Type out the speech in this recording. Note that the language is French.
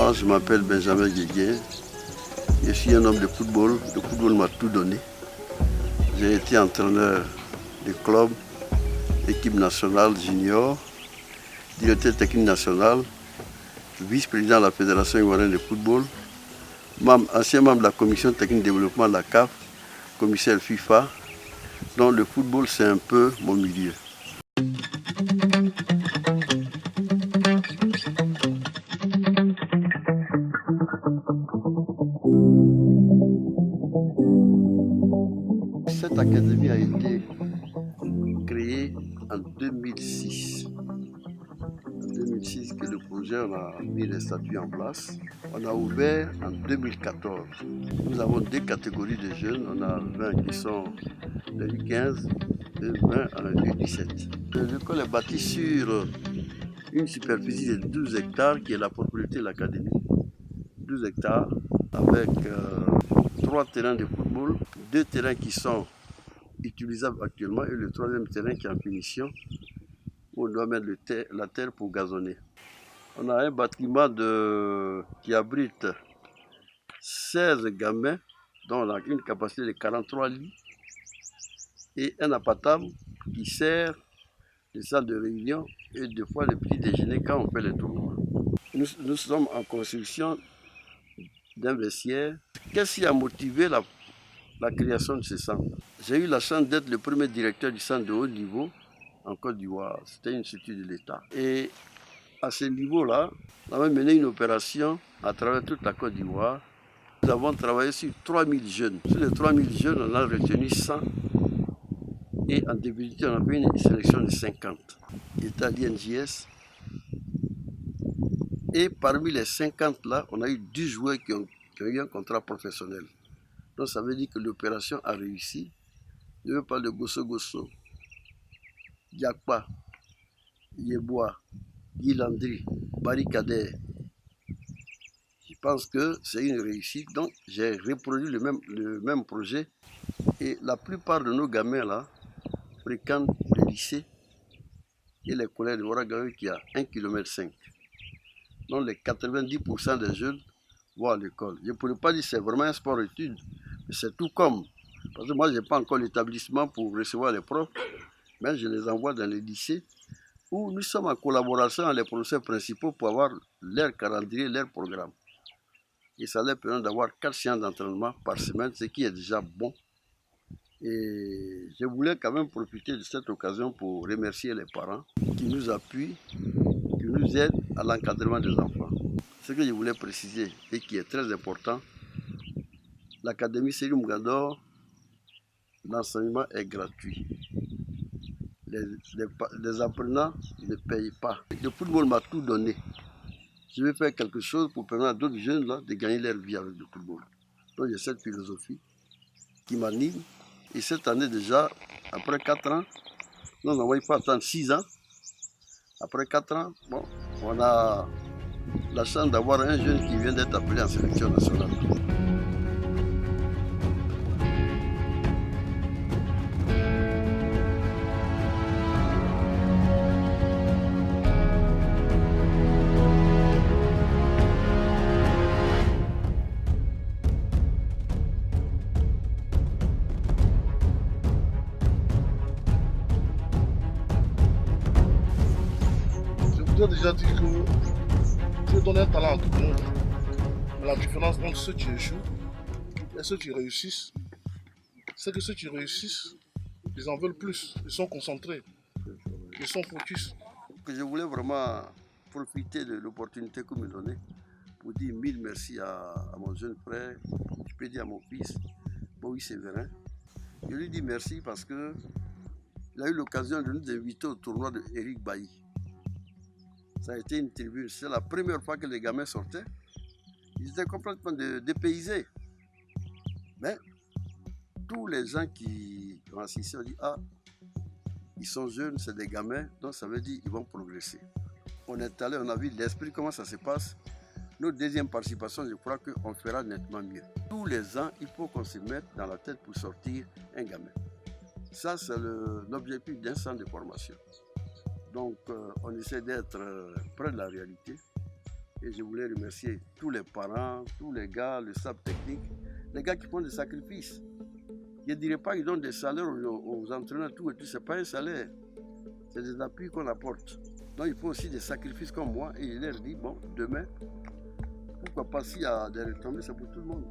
Moi, je m'appelle Benjamin Guégué. Je suis un homme de football. Le football m'a tout donné. J'ai été entraîneur de club, équipe nationale junior, directeur technique national, vice-président de la Fédération ivoirienne de football, ancien membre de la commission technique de développement de la CAF, commissaire FIFA. Donc le football, c'est un peu mon milieu. Cette académie a été créée en 2006. En 2006 que le projet, on a mis les statuts en place. On a ouvert en 2014. Nous avons deux catégories de jeunes. On a 20 qui sont les U15 et 20 en U17. L'école est bâtie sur une superficie de 12 hectares qui est la propriété de l'académie. 12 hectares avec 3 terrains de football, 2 terrains qui sont utilisables actuellement et le 3e terrain qui est en finition où on doit mettre la terre pour gazonner. On a un bâtiment qui abrite 16 gamins dont on a une capacité de 43 lits et un appartement qui sert de salle de réunion et deux fois le petit déjeuner quand on fait les tournois. Nous sommes en construction d'un vestiaire. Qu'est-ce qui a motivé la création de ce centre? J'ai eu la chance d'être le premier directeur du centre de haut niveau en Côte d'Ivoire. C'était une structure de l'État. Et à ce niveau-là, on avait mené une opération à travers toute la Côte d'Ivoire. Nous avons travaillé sur 3000 jeunes. Sur les 3000 jeunes, on a retenu 100. Et en définitive, on a fait une sélection de 50. État l'INJS. Et parmi les 50 là, on a eu 10 joueurs qui ont eu un contrat professionnel. Donc ça veut dire que l'opération a réussi. Je veux parler de Gosso Gosso, Diakpa, Yeboah, Guy Landry, Barricadère. Je pense que c'est une réussite. Donc j'ai reproduit le même projet. Et la plupart de nos gamins là fréquentent le lycée et les collèges de Ouagadougou qui a 1,5 km. Donc les 90% des jeunes vont à l'école. Je ne pourrais pas dire que c'est vraiment un sport-études, mais c'est tout comme. Parce que moi, je n'ai pas encore l'établissement pour recevoir les profs, mais je les envoie dans les lycées où nous sommes en collaboration avec les professeurs principaux pour avoir leur calendrier, leur programme. Et ça leur permet d'avoir 4 séances d'entraînement par semaine, ce qui est déjà bon. Et je voulais quand même profiter de cette occasion pour remercier les parents qui nous appuient, qui nous aident à l'encadrement des enfants. Ce que je voulais préciser et qui est très important, l'Académie Sékou Mogador, l'enseignement est gratuit. Les apprenants ne payent pas. Le football m'a tout donné. Je vais faire quelque chose pour permettre à d'autres jeunes là, de gagner leur vie avec le football. Donc il y a cette philosophie qui m'anime. Et cette année déjà, après 4 ans, nous n'avons pas attendre 6 ans. Après 4 ans, bon, on a la chance d'avoir un jeune qui vient d'être appelé en sélection nationale. Je vous ai déjà dit que Dieu donne un talent à tout le monde. Mais la différence entre ceux qui échouent et ceux qui réussissent, c'est que ceux qui réussissent, ils en veulent plus, ils sont concentrés, ils sont focus. Je voulais vraiment profiter de l'opportunité que vous me donnez pour dire 1000 merci à mon jeune frère, je peux dire à mon fils, Boïs Séverin. Je lui dis merci parce qu'il a eu l'occasion de nous inviter au tournoi de Eric Bailly. Ça a été une tribune. C'est la première fois que les gamins sortaient. Ils étaient complètement dépaysés. Mais tous les gens qui ont assisté ont dit « Ah, ils sont jeunes, c'est des gamins, donc ça veut dire qu'ils vont progresser. » On est allé, on a vu l'esprit, comment ça se passe. Notre deuxième participation, je crois qu'on fera nettement mieux. Tous les ans, il faut qu'on se mette dans la tête pour sortir un gamin. Ça, c'est l'objectif d'un centre de formation. Donc, on essaie d'être près de la réalité Et je voulais remercier tous les parents, tous les gars, le staff technique, les gars qui font des sacrifices. Je ne dirais pas qu'ils donnent des salaires aux entraîneurs, tout et tout, ce n'est pas un salaire. C'est des appuis qu'on apporte. Donc il faut aussi des sacrifices comme moi. Et il leur dit, bon, demain, pourquoi pas s'il y a des retombées, c'est pour tout le monde.